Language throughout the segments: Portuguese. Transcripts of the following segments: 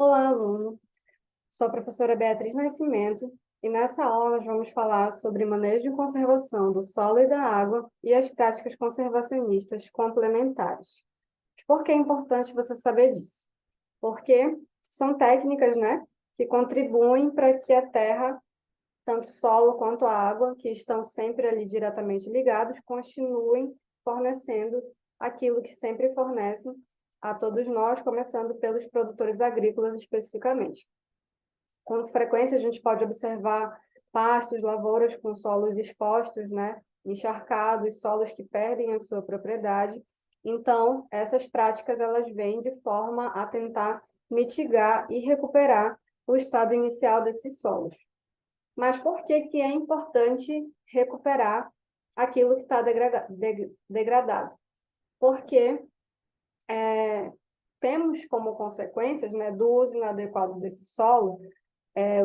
Olá, aluno. Sou a professora Beatriz Nascimento e nessa aula nós vamos falar sobre manejo e conservação do solo e da água e as práticas conservacionistas complementares. Por que é importante você saber disso? Porque são técnicas, né, que contribuem para que a terra, tanto o solo quanto a água, que estão sempre ali diretamente ligados, continuem fornecendo aquilo que sempre fornecem a todos nós, começando pelos produtores agrícolas especificamente. Com frequência, a gente pode observar pastos, lavouras com solos expostos, né, encharcados, solos que perdem a sua propriedade. Então, essas práticas elas vêm de forma a tentar mitigar e recuperar o estado inicial desses solos. Mas por que que é importante recuperar aquilo que está degradado? Porque temos como consequências, né, do uso inadequado desse solo,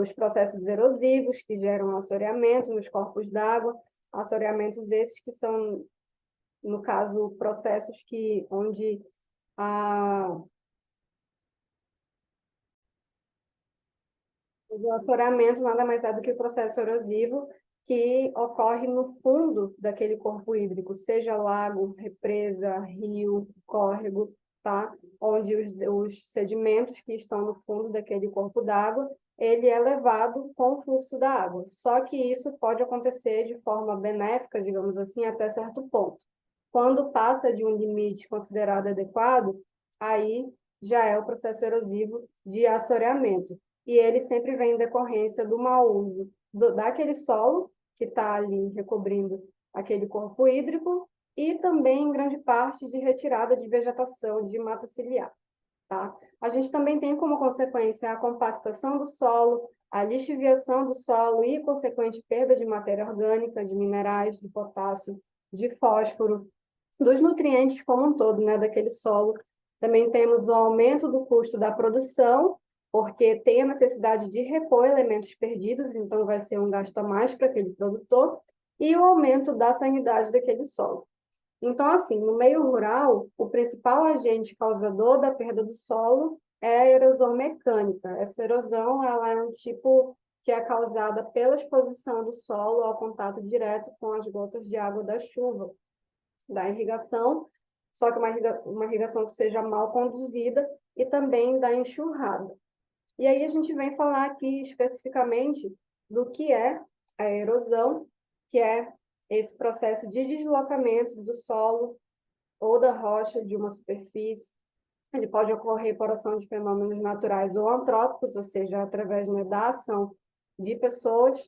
os processos erosivos que geram assoreamento nos corpos d'água, assoreamentos esses que são, no caso, processos onde o assoreamento nada mais é do que o processo erosivo que ocorre no fundo daquele corpo hídrico, seja lago, represa, rio, córrego, tá? Onde os sedimentos que estão no fundo daquele corpo d'água, ele é levado com o fluxo da água. Só que isso pode acontecer de forma benéfica, digamos assim, até certo ponto. Quando passa de um limite considerado adequado, aí já é o processo erosivo de assoreamento e ele sempre vem em decorrência do mau uso daquele solo que está ali recobrindo aquele corpo hídrico e também, em grande parte, de retirada de vegetação de mata ciliar. Tá? A gente também tem como consequência a compactação do solo, a lixiviação do solo e consequente perda de matéria orgânica, de minerais, de potássio, de fósforo, dos nutrientes como um todo, né, daquele solo. Também temos o aumento do custo da produção, porque tem a necessidade de repor elementos perdidos, então vai ser um gasto a mais para aquele produtor, e o aumento da salinidade daquele solo. Então, assim, no meio rural, o principal agente causador da perda do solo é a erosão mecânica. Essa erosão, ela é um tipo que é causada pela exposição do solo ao contato direto com as gotas de água da chuva, da irrigação, só que uma irrigação que seja mal conduzida e também da enxurrada. E aí a gente vem falar aqui especificamente do que é a erosão, que é esse processo de deslocamento do solo ou da rocha de uma superfície. Ele pode ocorrer por ação de fenômenos naturais ou antrópicos, ou seja, através, né, da ação de pessoas.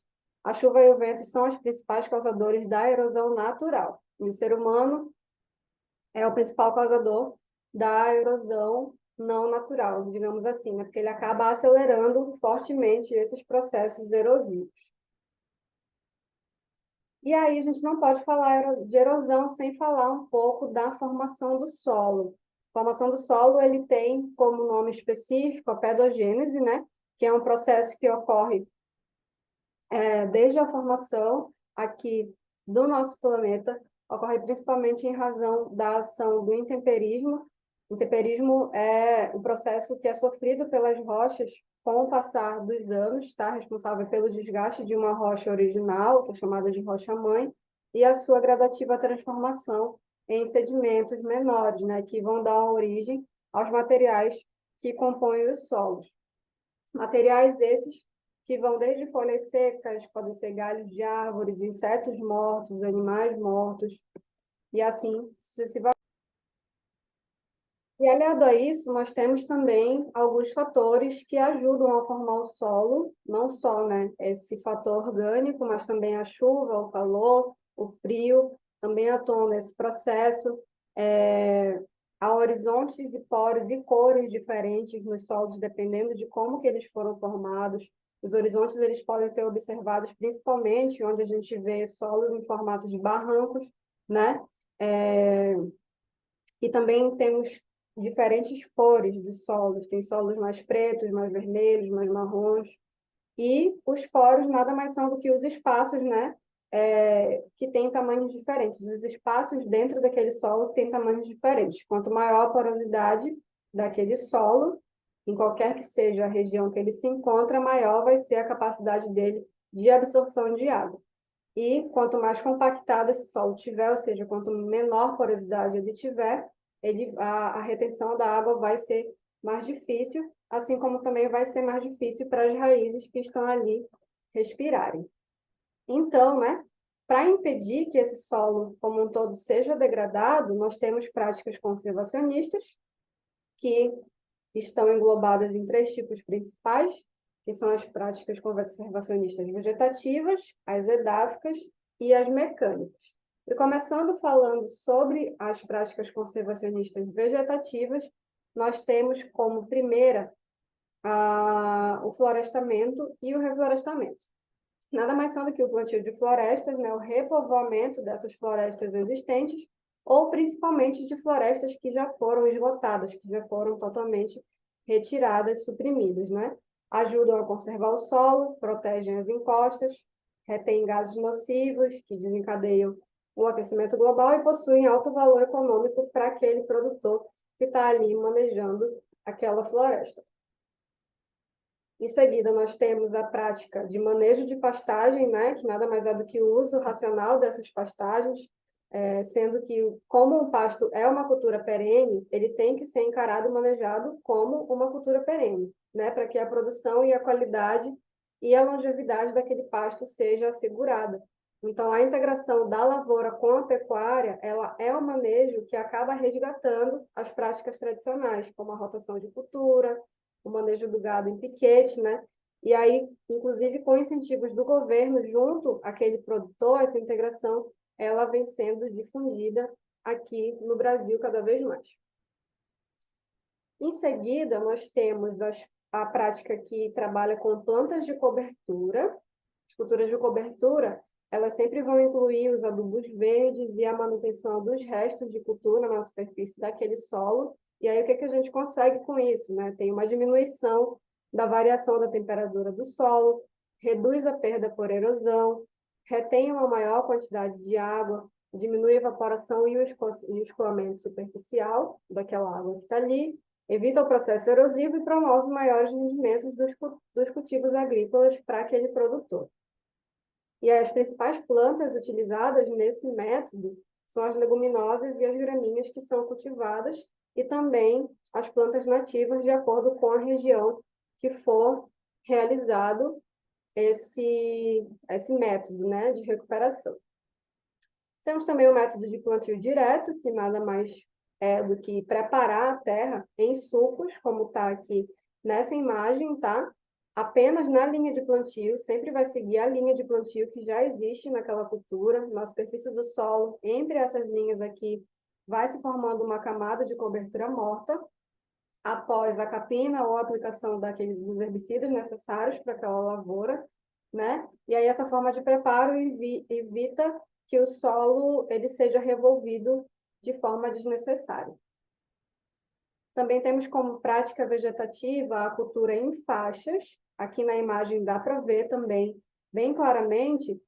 A chuva e o vento são os principais causadores da erosão natural. E o ser humano é o principal causador da erosão não natural, digamos assim, né? Porque ele acaba acelerando fortemente esses processos erosivos. E aí a gente não pode falar de erosão sem falar um pouco da formação do solo. A formação do solo ele tem como nome específico a pedogênese, né? Que é um processo que ocorre desde a formação aqui do nosso planeta, ocorre principalmente em razão da ação do intemperismo. O intemperismo é o processo que é sofrido pelas rochas com o passar dos anos, está responsável pelo desgaste de uma rocha original, que é chamada de rocha-mãe, e a sua gradativa transformação em sedimentos menores, né, que vão dar origem aos materiais que compõem os solos. Materiais esses que vão desde folhas secas, podem ser galhos de árvores, insetos mortos, animais mortos, e assim sucessivamente. E aliado a isso, nós temos também alguns fatores que ajudam a formar o solo, não só, né, esse fator orgânico, mas também a chuva, o calor, o frio, também atuam nesse processo. Há horizontes e poros e cores diferentes nos solos, dependendo de como que eles foram formados. Os horizontes eles podem ser observados principalmente onde a gente vê solos em formato de barrancos, né? E também temos diferentes cores dos solos. Tem solos mais pretos, mais vermelhos, mais marrons. E os poros nada mais são do que os espaços, né? Que têm tamanhos diferentes. Os espaços dentro daquele solo têm tamanhos diferentes. Quanto maior a porosidade daquele solo, em qualquer que seja a região que ele se encontra, maior vai ser a capacidade dele de absorção de água. E quanto mais compactado esse solo tiver, ou seja, quanto menor porosidade ele tiver, a retenção da água vai ser mais difícil, assim como também vai ser mais difícil para as raízes que estão ali respirarem. Então, né, para impedir que esse solo como um todo seja degradado, nós temos práticas conservacionistas, que estão englobadas em três tipos principais, que são as práticas conservacionistas vegetativas, as edáficas e as mecânicas. E começando falando sobre as práticas conservacionistas vegetativas, nós temos como primeira o florestamento e o reflorestamento. Nada mais são do que o plantio de florestas, né, o repovoamento dessas florestas existentes, ou principalmente de florestas que já foram esgotadas, que já foram totalmente retiradas, suprimidas, né? Ajudam a conservar o solo, protegem as encostas, retêm gases nocivos que desencadeiam o aquecimento global e possuem alto valor econômico para aquele produtor que está ali manejando aquela floresta. Em seguida, nós temos a prática de manejo de pastagem, né, que nada mais é do que o uso racional dessas pastagens, sendo que, como o pasto é uma cultura perene, ele tem que ser encarado e manejado como uma cultura perene, né, para que a produção e a qualidade e a longevidade daquele pasto seja assegurada. Então, a integração da lavoura com a pecuária, ela é um manejo que acaba resgatando as práticas tradicionais, como a rotação de cultura, o manejo do gado em piquete, né? E aí, inclusive, com incentivos do governo junto àquele produtor, essa integração, ela vem sendo difundida aqui no Brasil cada vez mais. Em seguida, nós temos a prática que trabalha com plantas de cobertura. As culturas de cobertura, elas sempre vão incluir os adubos verdes e a manutenção dos restos de cultura na superfície daquele solo. E aí, o que a gente consegue com isso, né? Tem uma diminuição da variação da temperatura do solo, reduz a perda por erosão, retém uma maior quantidade de água, diminui a evaporação e o escoamento superficial daquela água que está ali, evita o processo erosivo e promove maiores rendimentos dos cultivos agrícolas para aquele produtor. E as principais plantas utilizadas nesse método são as leguminosas e as gramíneas que são cultivadas e também as plantas nativas de acordo com a região que for realizado esse método, né, de recuperação. Temos também o método de plantio direto, que nada mais é do que preparar a terra em sulcos, como está aqui nessa imagem, tá? Apenas na linha de plantio, sempre vai seguir a linha de plantio que já existe naquela cultura, na superfície do solo. Entre essas linhas aqui, vai se formando uma camada de cobertura morta, após a capina ou a aplicação dos herbicidas necessários para aquela lavoura, né? E aí essa forma de preparo evita que o solo ele seja revolvido de forma desnecessária. Também temos como prática vegetativa a cultura em faixas. Aqui na imagem dá para ver também bem claramente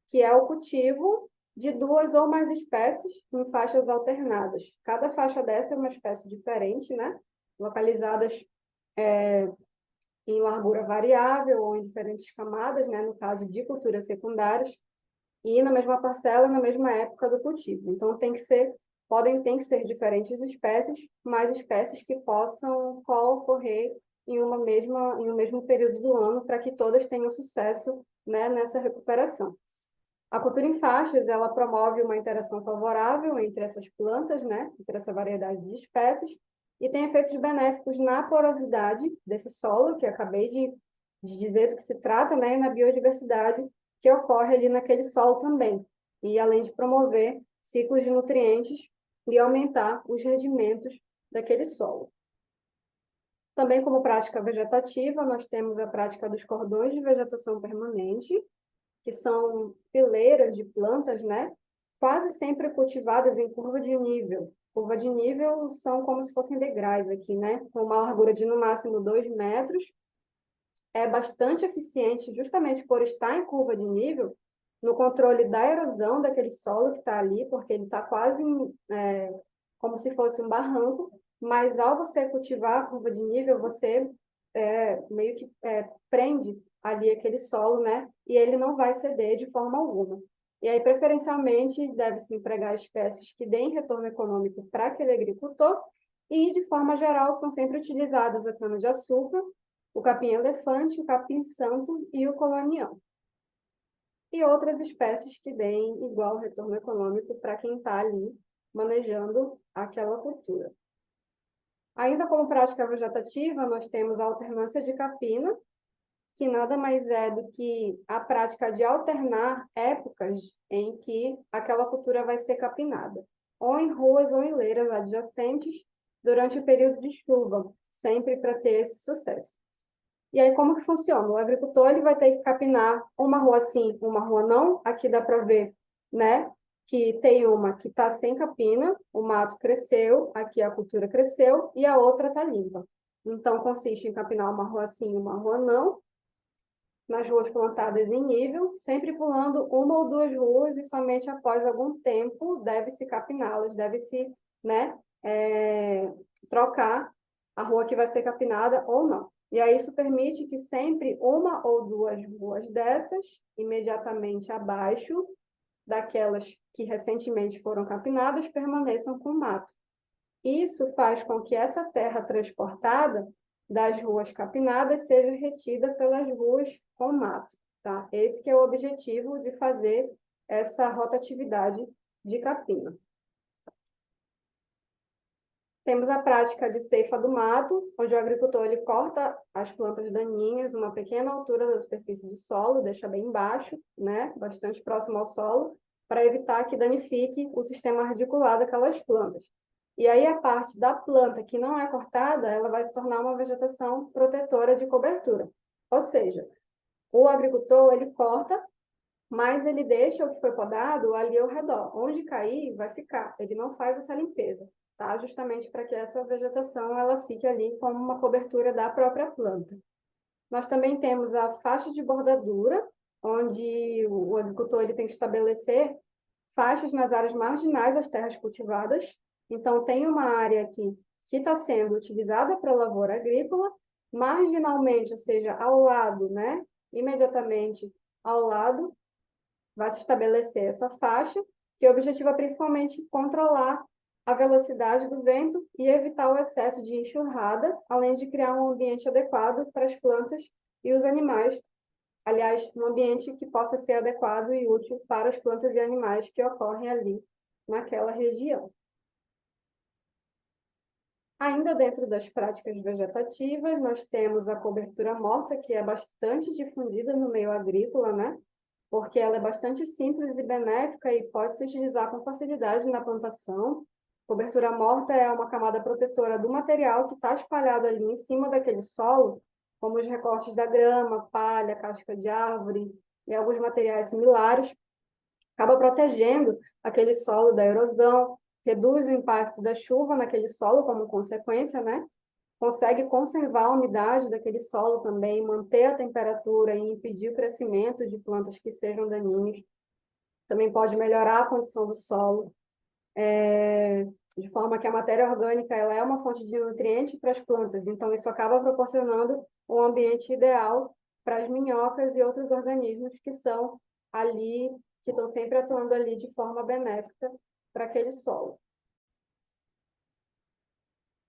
que é o cultivo de duas ou mais espécies em faixas alternadas. Cada faixa dessa é uma espécie diferente, né? Localizadas em largura variável ou em diferentes camadas, né? No caso de culturas secundárias, e na mesma parcela, na mesma época do cultivo. Então, tem que ser diferentes espécies, mas espécies que possam ocorrer em um mesmo período do ano, para que todas tenham sucesso, né, nessa recuperação. A cultura em faixas, ela promove uma interação favorável entre essas plantas, né, entre essa variedade de espécies, e tem efeitos benéficos na porosidade desse solo, que acabei de dizer do que se trata, né, e na biodiversidade que ocorre ali naquele solo também, e além de promover ciclos de nutrientes e aumentar os rendimentos daquele solo. Também como prática vegetativa, nós temos a prática dos cordões de vegetação permanente, que são fileiras de plantas, né? Quase sempre cultivadas em curva de nível. Curva de nível são como se fossem degraus aqui, né? Com uma largura de no máximo 2 metros. É bastante eficiente, justamente por estar em curva de nível, no controle da erosão daquele solo que está ali, porque ele está quase como se fosse um barranco, mas ao você cultivar a curva de nível, você meio que prende ali aquele solo, né? E ele não vai ceder de forma alguma. E aí, preferencialmente, deve-se empregar espécies que deem retorno econômico para aquele agricultor e, de forma geral, são sempre utilizadas a cana-de-açúcar, o capim-elefante, o capim-santo e o colonial. E outras espécies que deem igual retorno econômico para quem está ali manejando aquela cultura. Ainda como prática vegetativa, nós temos a alternância de capina, que nada mais é do que a prática de alternar épocas em que aquela cultura vai ser capinada, ou em ruas ou em leiras adjacentes durante o período de chuva, sempre para ter esse sucesso. E aí, como que funciona? O agricultor ele vai ter que capinar uma rua sim, uma rua não. Aqui dá para ver, né, que tem uma que está sem capina, o mato cresceu, aqui a cultura cresceu, e a outra está limpa. Então, consiste em capinar uma rua sim, uma rua não, nas ruas plantadas em nível, sempre pulando uma ou duas ruas e somente após algum tempo deve-se capiná-las, deve-se, né, trocar a rua que vai ser capinada ou não. E aí isso permite que sempre uma ou duas ruas dessas, imediatamente abaixo daquelas que recentemente foram capinadas, permaneçam com mato. Isso faz com que essa terra transportada das ruas capinadas seja retida pelas ruas com mato, tá? Esse que é o objetivo de fazer essa rotatividade de capina. Temos a prática de ceifa do mato, onde o agricultor ele corta as plantas daninhas uma pequena altura da superfície do solo, deixa bem baixo, né, bastante próximo ao solo, para evitar que danifique o sistema radicular daquelas plantas. E aí a parte da planta que não é cortada, ela vai se tornar uma vegetação protetora de cobertura. Ou seja, o agricultor ele corta, mas ele deixa o que foi podado ali ao redor. Onde cair, vai ficar. Ele não faz essa limpeza, tá? Justamente para que essa vegetação ela fique ali como uma cobertura da própria planta. Nós também temos a faixa de bordadura, onde o agricultor ele tem que estabelecer faixas nas áreas marginais das terras cultivadas. Então, tem uma área aqui que está sendo utilizada para lavoura agrícola, marginalmente, ou seja, ao lado, né? Imediatamente ao lado, vai se estabelecer essa faixa, que objetiva principalmente controlar a velocidade do vento e evitar o excesso de enxurrada, além de criar um ambiente adequado para as plantas e os animais. Aliás, um ambiente que possa ser adequado e útil para as plantas e animais que ocorrem ali naquela região. Ainda dentro das práticas vegetativas, nós temos a cobertura morta, que é bastante difundida no meio agrícola, né? Porque ela é bastante simples e benéfica e pode se utilizar com facilidade na plantação. Cobertura morta é uma camada protetora do material que está espalhado ali em cima daquele solo, como os recortes da grama, palha, casca de árvore e alguns materiais similares, acaba protegendo aquele solo da erosão, reduz o impacto da chuva naquele solo como consequência, né? Consegue conservar a umidade daquele solo também, manter a temperatura e impedir o crescimento de plantas que sejam daninhas. Também pode melhorar a condição do solo, de forma que a matéria orgânica ela é uma fonte de nutriente para as plantas, então isso acaba proporcionando um ambiente ideal para as minhocas e outros organismos que são ali, que estão sempre atuando ali de forma benéfica para aquele solo.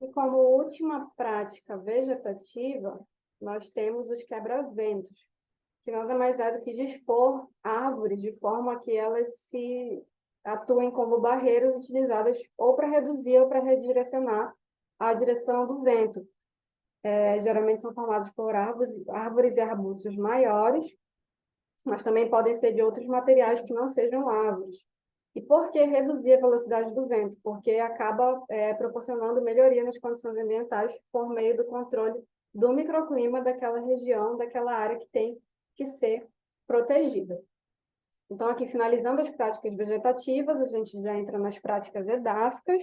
E como última prática vegetativa, nós temos os quebra-ventos, que nada mais é do que dispor árvores de forma que elas se atuem como barreiras utilizadas ou para reduzir ou para redirecionar a direção do vento. Geralmente são formados por árvores e arbustos maiores, mas também podem ser de outros materiais que não sejam árvores. E por que reduzir a velocidade do vento? Porque acaba proporcionando melhoria nas condições ambientais por meio do controle do microclima daquela região, daquela área que tem que ser protegida. Então, aqui finalizando as práticas vegetativas, a gente já entra nas práticas edáficas,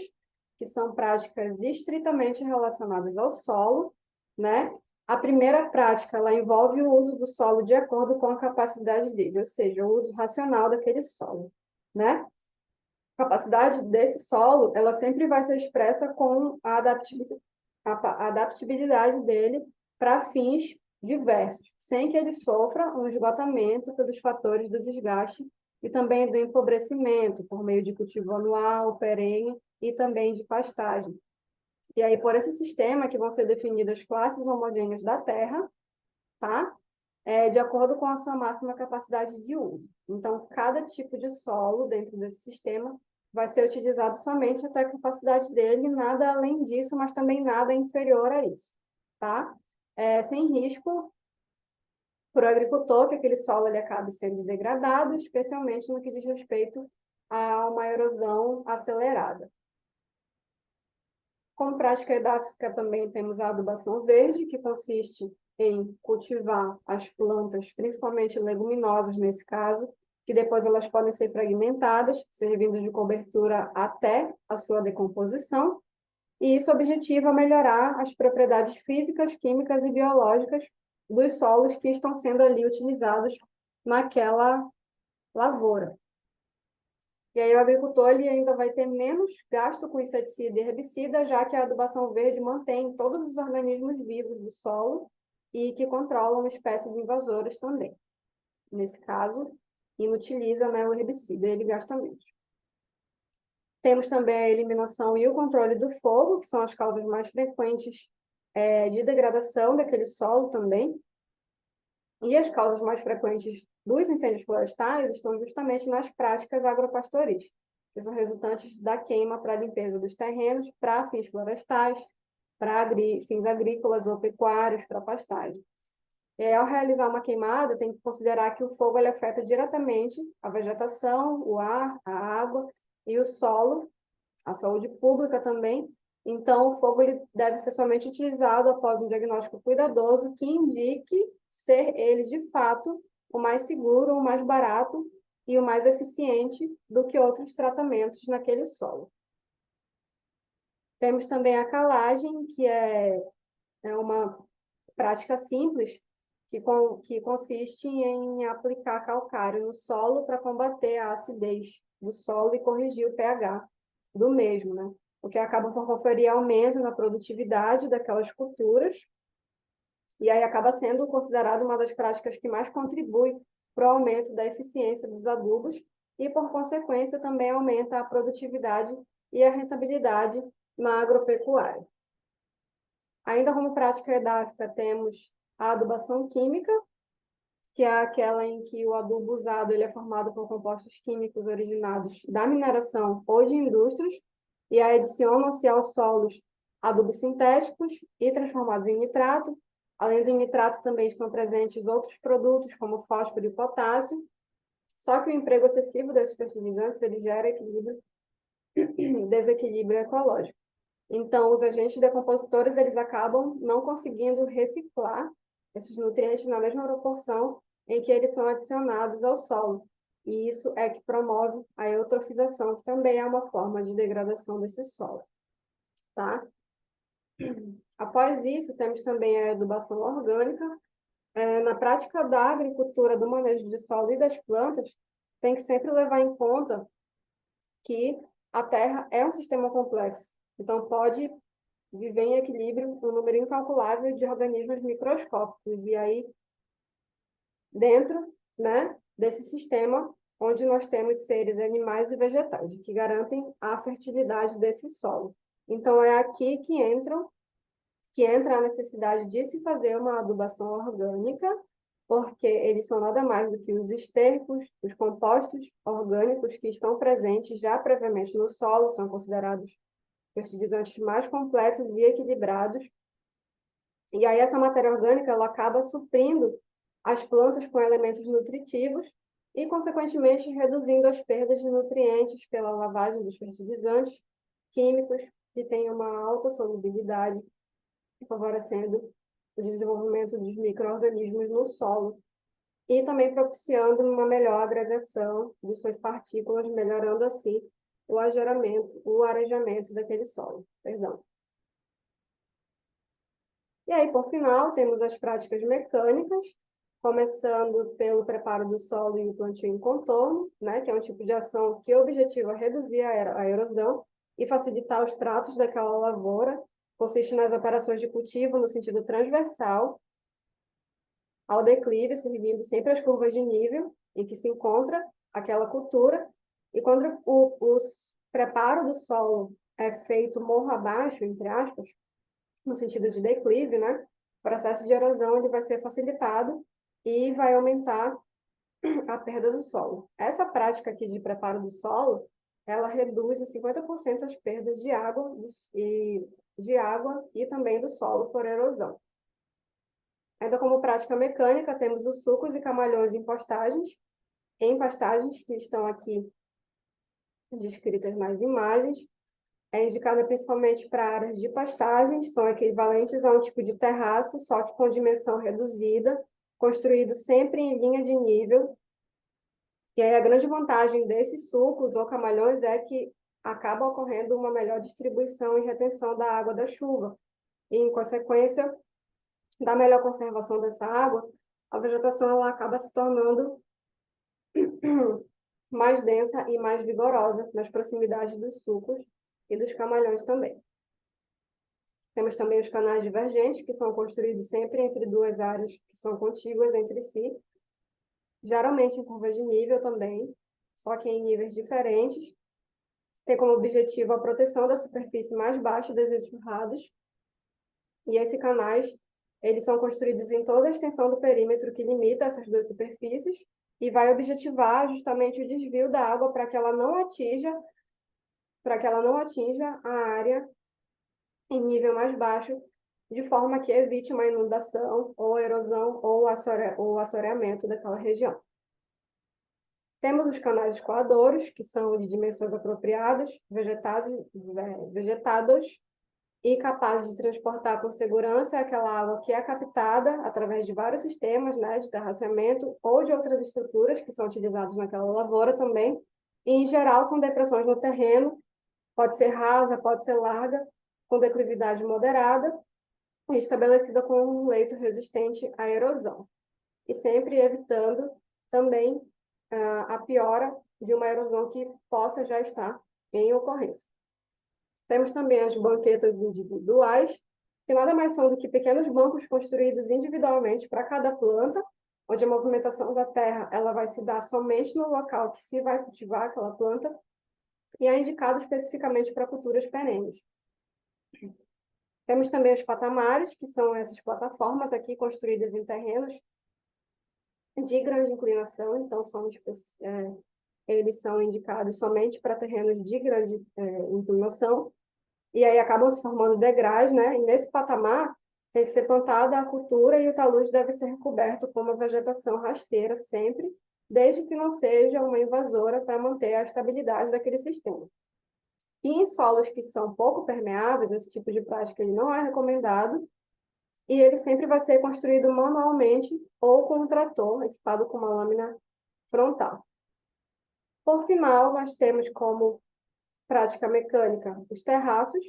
que são práticas estritamente relacionadas ao solo, né? A primeira prática, ela envolve o uso do solo de acordo com a capacidade dele, ou seja, o uso racional daquele solo, né? capacidade desse solo, ela sempre vai ser expressa com a adaptabilidade dele para fins diversos, sem que ele sofra um esgotamento pelos fatores do desgaste e também do empobrecimento, por meio de cultivo anual, perene e também de pastagem. E aí, por esse sistema que vão ser definidas classes homogêneas da terra, tá? De acordo com a sua máxima capacidade de uso. Então, cada tipo de solo dentro desse sistema vai ser utilizado somente até a capacidade dele, nada além disso, mas também nada inferior a isso, tá? Sem risco para o agricultor que aquele solo ele acabe sendo degradado, especialmente no que diz respeito a uma erosão acelerada. Como prática edáfica, também temos a adubação verde, que consiste em cultivar as plantas, principalmente leguminosas nesse caso, que depois elas podem ser fragmentadas, servindo de cobertura até a sua decomposição, e isso objetiva melhorar as propriedades físicas, químicas e biológicas dos solos que estão sendo ali utilizados naquela lavoura. E aí o agricultor ele ainda vai ter menos gasto com inseticida e herbicida, já que a adubação verde mantém todos os organismos vivos do solo e que controlam espécies invasoras também. Nesse caso, inutiliza, né, o herbicida, ele gasta menos. Temos também a eliminação e o controle do fogo, que são as causas mais frequentes de degradação daquele solo também. E as causas mais frequentes dos incêndios florestais estão justamente nas práticas agropastoris, que são resultantes da queima para a limpeza dos terrenos, para fins florestais, para fins agrícolas ou pecuários, para pastagem. E aí, ao realizar uma queimada, tem que considerar que o fogo ele afeta diretamente a vegetação, o ar, a água e o solo, a saúde pública também. Então, o fogo ele deve ser somente utilizado após um diagnóstico cuidadoso que indique ser ele, de fato, o mais seguro, o mais barato e o mais eficiente do que outros tratamentos naquele solo. Temos também a calagem, que é uma prática simples que consiste em aplicar calcário no solo para combater a acidez do solo e corrigir o pH do mesmo, né? O que acaba por conferir aumento na produtividade daquelas culturas, e aí acaba sendo considerado uma das práticas que mais contribui para o aumento da eficiência dos adubos e, por consequência, também aumenta a produtividade e a rentabilidade na agropecuária. Ainda como prática edáfica, temos a adubação química, que é aquela em que o adubo usado ele é formado por compostos químicos originados da mineração ou de indústrias, e aí adicionam-se aos solos adubos sintéticos e transformados em nitrato. Além do nitrato, também estão presentes outros produtos, como fósforo e potássio, só que o emprego excessivo desses fertilizantes ele gera desequilíbrio ecológico. Então, os agentes decompositores eles acabam não conseguindo reciclar esses nutrientes na mesma proporção em que eles são adicionados ao solo. E isso é que promove a eutrofização, que também é uma forma de degradação desse solo. Tá? Após isso, temos também a adubação orgânica. Na prática da agricultura, do manejo de solo e das plantas, tem que sempre levar em conta que a terra é um sistema complexo. Então, pode viver em equilíbrio um número incalculável de organismos microscópicos. E aí, dentro, né, desse sistema, onde nós temos seres animais e vegetais, que garantem a fertilidade desse solo. Então, é aqui que entra a necessidade de se fazer uma adubação orgânica, porque eles são nada mais do que os estercos, os compostos orgânicos que estão presentes já previamente no solo, são considerados fertilizantes mais completos e equilibrados. E aí essa matéria orgânica ela acaba suprindo as plantas com elementos nutritivos e, consequentemente, reduzindo as perdas de nutrientes pela lavagem dos fertilizantes químicos que têm uma alta solubilidade, favorecendo o desenvolvimento dos micro-organismos no solo e também propiciando uma melhor agregação de suas partículas, melhorando assim o arejamento daquele solo. Perdão. E aí, por final, temos as práticas mecânicas, começando pelo preparo do solo e o plantio em contorno, né, que é um tipo de ação que objetiva reduzir a erosão e facilitar os tratos daquela lavoura. Consiste nas operações de cultivo no sentido transversal ao declive, seguindo sempre as curvas de nível em que se encontra aquela cultura. E quando o preparo do solo é feito morro abaixo, entre aspas, no sentido de declive, né, o processo de erosão ele vai ser facilitado e vai aumentar a perda do solo. Essa prática aqui de preparo do solo, ela reduz em 50% as perdas de água e também do solo por erosão. Ainda como prática mecânica, temos os sulcos e camalhões em pastagens que estão aqui descritas nas imagens. É indicada principalmente para áreas de pastagens, são equivalentes a um tipo de terraço, só que com dimensão reduzida, construído sempre em linha de nível. E aí a grande vantagem desses sulcos ou camalhões é que acaba ocorrendo uma melhor distribuição e retenção da água da chuva. E, em consequência da melhor conservação dessa água, a vegetação ela acaba se tornando mais densa e mais vigorosa nas proximidades dos sulcos e dos camalhões também. Temos também os canais divergentes, que são construídos sempre entre duas áreas que são contíguas entre si, geralmente em curvas de nível também, só que em níveis diferentes. Tem como objetivo a proteção da superfície mais baixa dos enxurrados, e esses canais eles são construídos em toda a extensão do perímetro que limita essas duas superfícies, e vai objetivar justamente o desvio da água para que ela não atinja a área em nível mais baixo, de forma que evite uma inundação, ou erosão, ou assoreamento daquela região. Temos os canais escoadouros, que são de dimensões apropriadas, vegetados e capazes de transportar com segurança aquela água que é captada através de vários sistemas, né, de terraceamento ou de outras estruturas que são utilizadas naquela lavoura também. E, em geral, são depressões no terreno, pode ser rasa, pode ser larga, com declividade moderada, e estabelecida com um leito resistente à erosão. E sempre evitando também a piora de uma erosão que possa já estar em ocorrência. Temos também as banquetas individuais, que nada mais são do que pequenos bancos construídos individualmente para cada planta, onde a movimentação da terra ela vai se dar somente no local que se vai cultivar aquela planta, e é indicado especificamente para culturas perenes. Temos também os patamares, que são essas plataformas aqui construídas em terrenos de grande inclinação, então eles são indicados somente para terrenos de grande inclinação, e aí acabam se formando degraus, né? E nesse patamar tem que ser plantada a cultura e o talude deve ser recoberto com uma vegetação rasteira sempre, desde que não seja uma invasora para manter a estabilidade daquele sistema. E em solos que são pouco permeáveis, esse tipo de prática ele não é recomendado, e ele sempre vai ser construído manualmente ou com um trator equipado com uma lâmina frontal. Por final, nós temos como prática mecânica os terraços,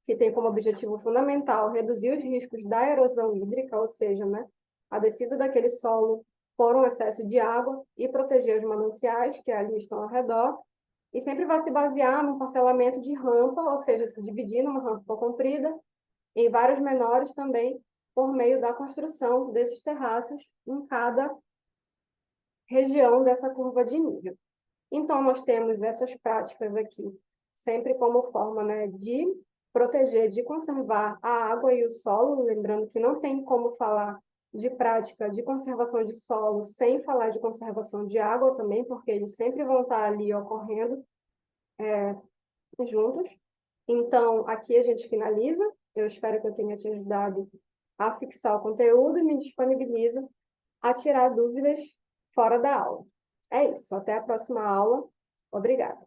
que tem como objetivo fundamental reduzir os riscos da erosão hídrica, ou seja, né, a descida daquele solo por um excesso de água e proteger os mananciais que ali estão ao redor, e sempre vai se basear no parcelamento de rampa, ou seja, se dividir numa rampa comprida, em vários menores também, por meio da construção desses terraços em cada região dessa curva de nível. Então, nós temos essas práticas aqui, sempre como forma, né, de proteger, de conservar a água e o solo, lembrando que não tem como falar de prática de conservação de solo sem falar de conservação de água também, porque eles sempre vão estar ali ocorrendo juntos. Então, aqui a gente finaliza. Eu espero que eu tenha te ajudado a fixar o conteúdo e me disponibilizo a tirar dúvidas fora da aula. É isso. Até a próxima aula. Obrigada.